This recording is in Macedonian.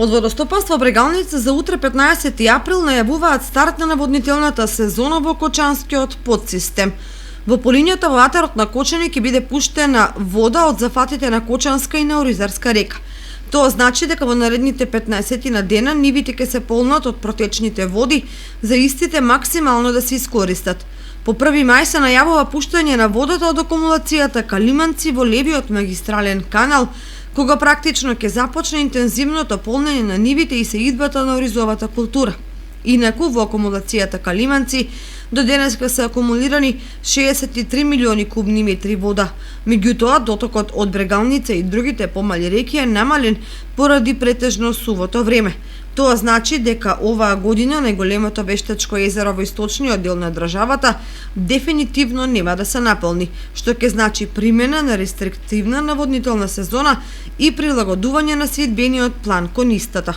Од Водостопанство Брегалница за утре 15 април најавуваат старт на наводнителната сезона во Кочанскиот подсистем. Во полињата во атерот на Кочани ќе биде пуштена вода од зафатите на Кочанска и на Оризарска река. Тоа значи дека во наредните 15 на дена нивите ќе се полнат од протечните води за истите максимално да се искористат. По 1 мај се најавува пуштање на водата од акумулацијата Калиманци во левиот магистрален канал, кога практично ќе започне интензивното полнење на нивите и сеидбата на оризовата култура. Инаку во акумулацијата Калиманци до денеска се акумулирани 63 милиони кубни метри вода. Меѓутоа, дотокот од Брегалница и другите помали реки е намален поради претежно сувото време. Тоа значи дека оваа година најголемото вештачко езеро во источниот дел на државата дефинитивно нема да се наполни, што ќе значи примена на рестриктивна наводнителна сезона и прилагодување на следбениот план кон истата.